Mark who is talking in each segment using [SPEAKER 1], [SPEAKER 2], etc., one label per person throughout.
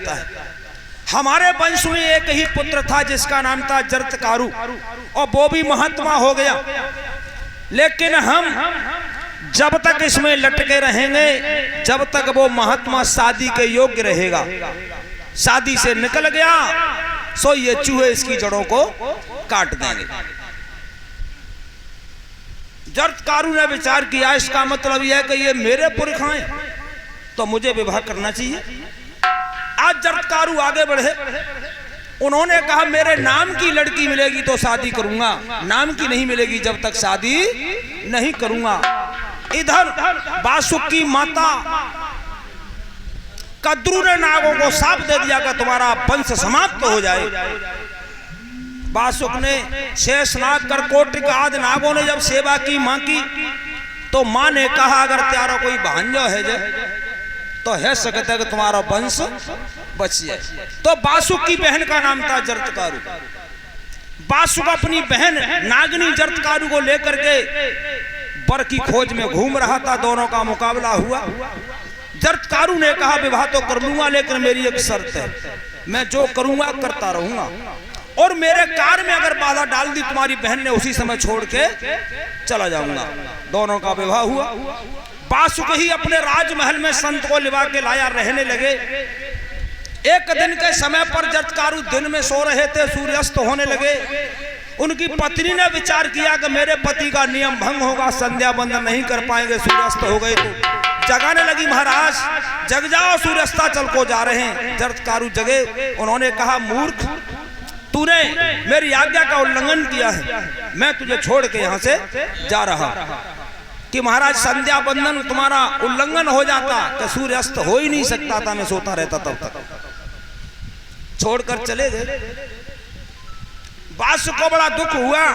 [SPEAKER 1] रहता है। हमारे वंश में एक ही पुत्र था जिसका नाम था जरत्कारु, और वो भी महात्मा हो गया। लेकिन हम जब तक इसमें लटके रहेंगे, जब तक वो महात्मा शादी के योग्य रहेगा। शादी से निकल गया सो ये चूहे इसकी जड़ों को काट देंगे। जरत्कारु ने विचार किया, इसका मतलब यह है कि ये मेरे पुरख हैं तो मुझे विवाह करना चाहिए। आज जरत्कारु आगे बढ़े, उन्होंने कहा मेरे नाम की लड़की मिलेगी तो शादी करूंगा, नाम की नहीं मिलेगी जब तक शादी नहीं करूंगा। इधर बासुक की माता कद्रू ने नागों को साप दे दिया कि तुम्हारा वंश समाप्त हो जाए। बासुक ने शेषनाग करकोटिक आदि नागों ने जब सेवा की मां की, तो मां ने कहा अगर त्यारा कोई भांजो है जे तो है सकता है कि तुम्हारा वंश बच जाए। तो बासुक की बहन का नाम था जरत्कारु। बासुक अपनी बहन नागनी जरत्कारु को लेकर के वर की खोज में घूम रहा था। दोनों का मुकाबला हुआ। जरत्कारु ने कहा विवाह तो कर लूंगा, लेकिन मेरी एक शर्त है, मैं जो करूंगा करता रहूंगा, और मेरे कार में अगर बाधा डाल दी तुम्हारी बहन ने उसी समय छोड़ के चला जाऊंगा। दोनों का विवाह हुआ। बासुक ही अपने राजमहल में संत को लिवा के लाया, रहने लगे। एक दिन के समय पर जरत्कारु दिन में सो रहे थे, सूर्यास्त होने लगे। उनकी पत्नी ने विचार किया कि मेरे पति का नियम भंग होगा, संध्या बंदन नहीं कर पाएंगे, सूर्यास्त हो गए। तो जगाने लगी, महाराज जग जाओ, सूर्यास्ता चल को जा रहे हैं। जरत्कारु जगे। उन्होंने कहा मूर्ख, तूने मेरी आज्ञा का उल्लंघन किया है, मैं तुझे छोड़ के यहाँ से जा रहा। कि महाराज संध्या बंदन तुम्हारा उल्लंघन हो जाता तो सूर्यास्त हो ही नहीं सकता था, मैं सोता रहता तब तक। छोड़कर चले गए। बासुक को बड़ा दुख हुआ।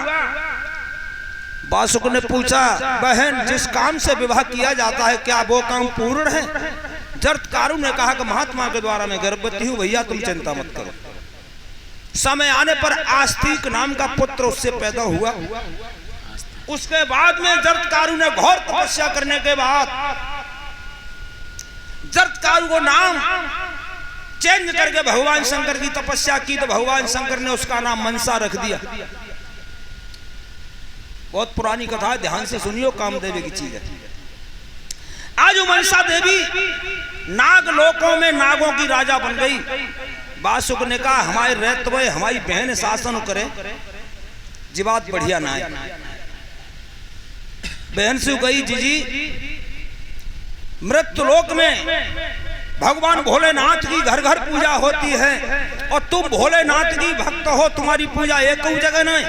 [SPEAKER 1] बासुक ने पूछा, बहन जिस काम से विवाह किया जाता है क्या वो काम पूर्ण है? जरत्कारु ने कहा कि महात्मा के द्वारा मैं गर्भवती हूं, भैया तुम चिंता मत करो। समय आने पर आस्तिक नाम का पुत्र उससे पैदा हुआ। उसके बाद में जरत्कारु ने घोर तपस्या करने के बाद जरत्कारु को नाम चेंज करके भगवान शंकर की तपस्या की, तो भगवान शंकर ने उसका नाम मनसा रख दिया। बहुत पुरानी कथा है, ध्यान से सुनियो, कामदेवी की चीज है। आज मनसा देवी नाग लोकों में नागों की राजा बन गई। बासुक ने कहा हमारे रहते हुए हमारी बहन शासन करे, जी बात बढ़िया ना है। बहन से गई, जीजी मृत्युलोक में भगवान भोलेनाथ की घर घर पूजा होती है और तुम भोलेनाथ की भक्त हो, तुम्हारी पूजा एक जगह नहीं।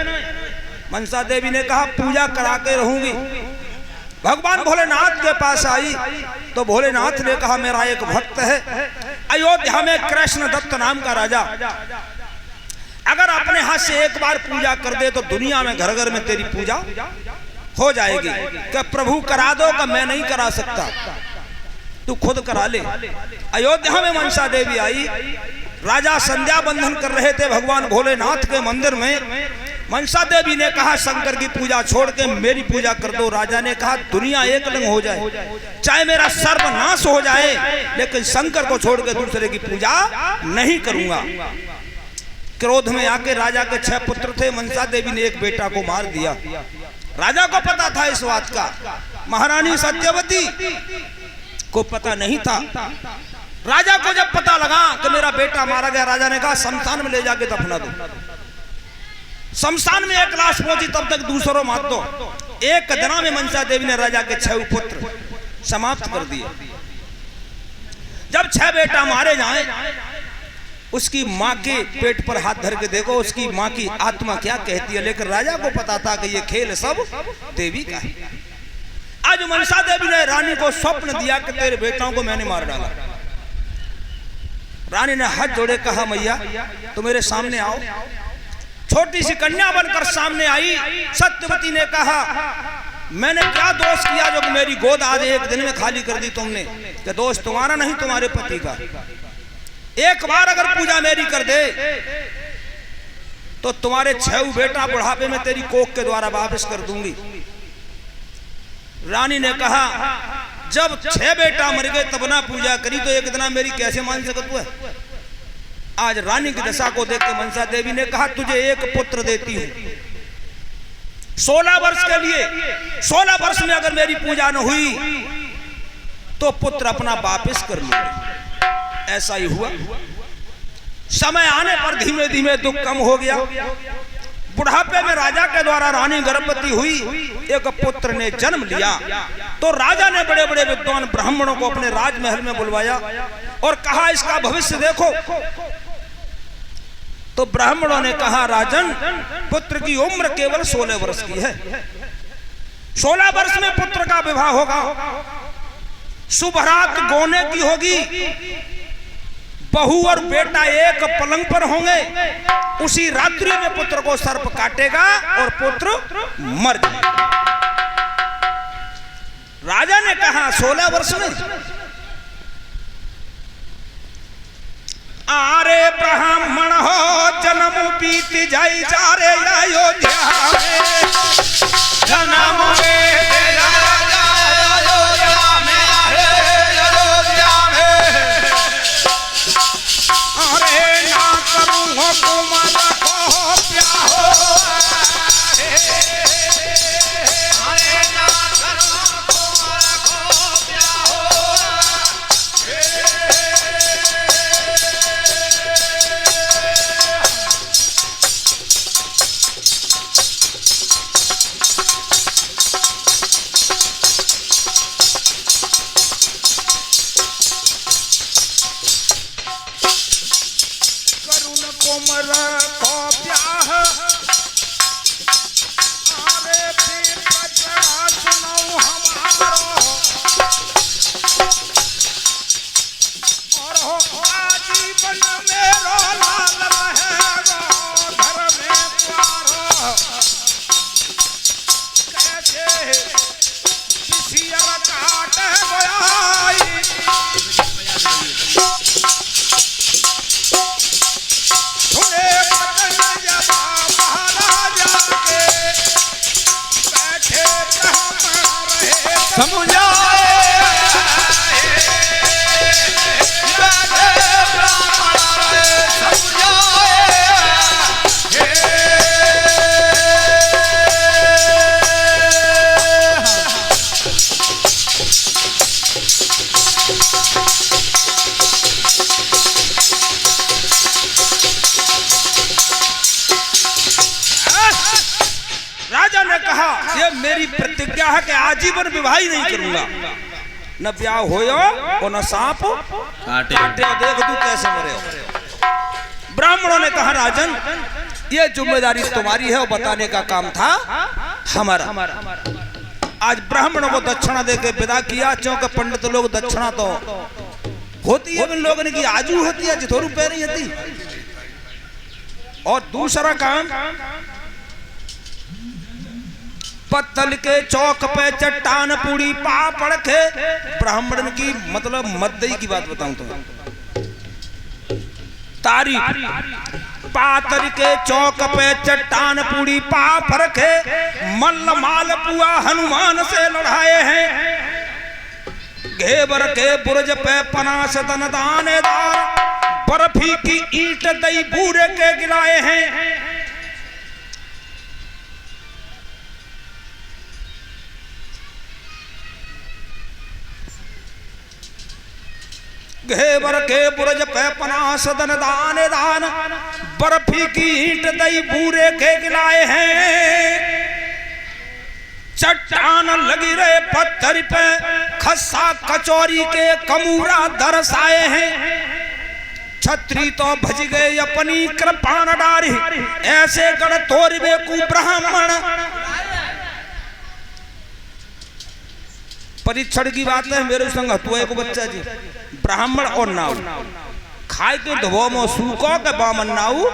[SPEAKER 1] मनसा देवी ने कहा पूजा करा के रहूंगी। भगवान भोलेनाथ के पास आई तो भोलेनाथ ने कहा मेरा एक भक्त है अयोध्या में कृष्ण दत्त नाम का राजा, अगर अपने हाथ से एक बार पूजा कर दे तो दुनिया में घर घर में तेरी पूजा हो जाएगी। क्या प्रभु करा दो? का मैं नहीं करा सकता, तू खुद करा ले। अयोध्या में मनसा देवी आई। राजा संध्या बंधन कर रहे थे भगवान भोलेनाथ के मंदिर में। मनसा देवी ने कहा शंकर की पूजा छोड़ के मेरी पूजा कर दो। राजा ने कहा दुनिया एक लंग हो जाए, चाहे मेरा सर्वनाश हो जाए, लेकिन शंकर को छोड़ के दूसरे की पूजा नहीं करूंगा। क्रोध में आके राजा के 6 पुत्र थे, मनसा देवी ने एक बेटा को मार दिया। राजा को पता था इस बात का, महारानी सत्यवती को पता नहीं था। राजा को जब पता लगा कि मेरा बेटा मारा गया, राजा ने कहा शमशान में ले जाके दफना दो। शमशान में एक लाश पहुंची, तब तक दूसरों मार दो। एक दिन में मनसा देवी ने राजा के 6 पुत्र समाप्त कर दिए। जब 6 बेटा मारे जाए, उसकी माँ के पेट पर हाथ धर के देखो उसकी माँ की आत्मा क्या कहती है। लेकिन राजा को पता था कि ये खेल सब देवी का है। आज मनसा देवी ने रानी को स्वप्न दिया कि तेरे बेटाओं को मैंने मार डाला। रानी ने हाथ जोड़े कहा मैया तो मेरे सामने आओ। छोटी सी कन्या बनकर सामने आई। सत्यवती ने कहा मैंने क्या दोष किया जो मेरी गोद आज एक दिन में खाली कर दी तुमने? कि दोष तुम्हारा नहीं, तुम्हारे पति का। एक बार अगर पूजा मेरी कर दे तो तुम्हारे 6 बेटा बुढ़ापे में तेरी कोख के द्वारा वापस कर दूंगी। रानी ने कहा जब 6 बेटा मर गए तब ना पूजा करी तो एक दिन मेरी कैसे मान सकत है? आज रानी की दशा को देख के मनसा देवी ने कहा तुझे एक पुत्र देती हूं 16 वर्ष के लिए। 16 वर्ष में अगर मेरी पूजा न हुई तो पुत्र अपना वापस कर लूंगी। ऐसा ही हुआ। समय आने पर धीमे धीमे दुख कम हो गया। बुढ़ापे में राजा के द्वारा रानी गर्भवती हुई, एक पुत्र ने जन्म लिया। तो राजा ने बड़े बड़े विद्वान ब्राह्मणों को अपने राजमहल में बुलवाया और कहा इसका भविष्य देखो। तो ब्राह्मणों ने कहा राजन, पुत्र की उम्र केवल 16 वर्ष की है। 16 वर्ष में पुत्र का विवाह होगा, शुभरात गोने की होगी, बहू और बेटा एक पलंग पर होंगे। उसी रात्रि में पुत्र को सर्प काटेगा और पुत्र मर जाएगा। राजा ने कहा 16 वर्ष में? आरे ब्राह्मण हो जन्म बीत जाई जा रे अयोध्या में, जन्म मेरी प्रतिज्ञा है कि आजीवन विवाह ही नहीं करूंगा, न ब्याह होयो और न सांप काटे। देख तू कैसे मरे हो। ब्राह्मणों ने कहा राजन, ये जिम्मेदारी तुम्हारी है और बताने का काम था हमारा। आज ब्राह्मणों को दक्षिणा देके विदा किया, क्योंकि पंडित लोग दक्षिणा तो होती है इन लोगों ने की आजू होती है, जितों रुपए नहीं होती। और दूसरा काम, पत्तल के चौक पे चट्टान पूड़ी पापड़ के, ब्राह्मण की मतलब मद्दई की बात बताऊं तो तारीफ, पातर के चौक पे चट्टान पूड़ी पापड़ के, मल्ल माल पुआ हनुमान से लड़ाए हैं। घेवर के बुर्ज पे पनास दन दानेदार, बर्फी की ईंट दई बूढ़े के गिराए हैं। घेवर के बुर्ज पे पनास दन दानेदान, बर्फी की ईंट दई बूढ़े के गिलाए हैं। चट्टान लगी रहे पत्थर पे, खस्सा कचौरी के कमूरा दरसाए हैं। छत्री तो भज गए अपनी कृपाण डारी, ऐसे गढ़ तोर बेकू ब्राह्मण। परीक्षण की बात है, मेरे संग हतुआ को बच्चा जी ब्राह्मण और नाऊ खाए के धो में सूखो के बामन नाऊ।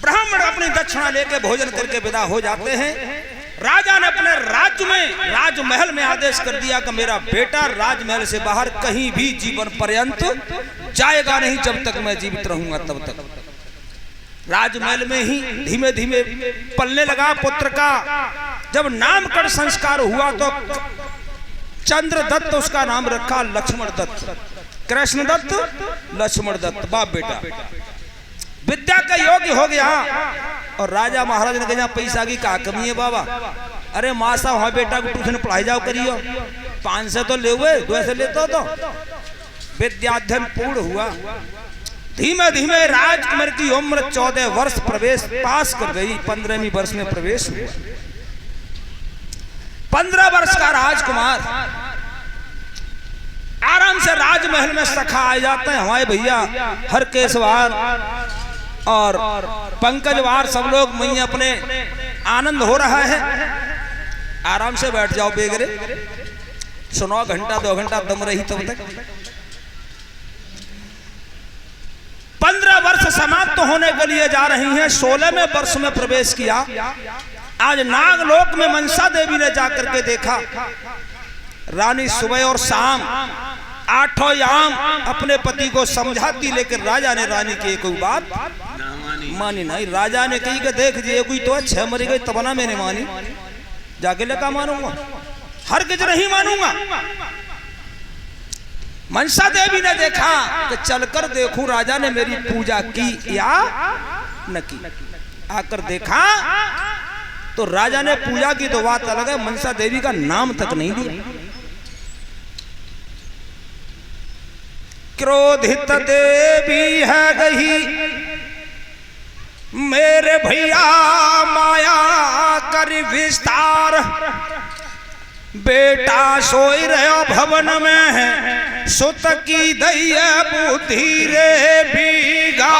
[SPEAKER 1] ब्राह्मण अपनी दक्षिणा लेके भोजन करके विदा हो जाते हैं। राजा ने अपने राज्य में, राजमहल में आदेश कर दिया कि मेरा बेटा राजमहल से बाहर कहीं भी जीवन पर्यंत जाएगा नहीं, जब तक मैं जीवित रहूंगा तब तक। राजमहल में ही धीमे धीमे पलने लगा पुत्र का। जब नामकरण संस्कार हुआ तो चंद्रदत्त उसका नाम रखा, लक्ष्मण दत्त, कृष्ण दत्त, लक्ष्मण दत्त, बाप बेटा। विद्या का योग्य हो गया और राजा महाराज ने कहा पैसा की क्या कमी है बाबा? अरे माँ साहब हाँ बेटा को ट्यूशन पढ़ाई जाओ करियो, 500 तो ले हुए, 200 लेते तो। विद्याध्ययन पूर्ण हुआ, धीमे धीमे राजकुमार की उम्र 14 वर्ष प्रवेश पास कर गई, 15वीं वर्ष में प्रवेश हुआ। 15 वर्ष का राजकुमार आराम से राजमहल में सखा आ जाते हैं। हमारे भैया हरकेशवार और पंकजवार सब लोग वहीं अपने आनंद हो रहा है। आराम से बैठ जाओ बेगरे, सुनो, घंटा 2 घंटा दम रही तब तक। 15 वर्ष समाप्त होने के लिए जा रही हैं, 16वें वर्ष में प्रवेश किया। आज नागलोक में मनसा देवी ने जाकर के देखा, रानी सुबह और शाम 8 याम अपने पति को समझाती, लेकिन राजा ने रानी की कोई बात मानी नहीं। राजा ने कही कि देख जी कोई तो 6 मरी गई तब ना मैंने मानी, जाके लेकर मानूंगा, हर किच नहीं मानूंगा। मनसा देवी ने देखा कि चलकर देखूं राजा ने मेरी पूजा की या न की। आकर देखा तो राजा ने पूजा की तो बात अलग है, मनसा देवी का नाम तक नहीं लिया। क्रोधित देवी है गई मेरे भैया माया कर विस्तार, बेटा सोई रहो भवन में है, सुत की दैया बुद्धि रे बीघा।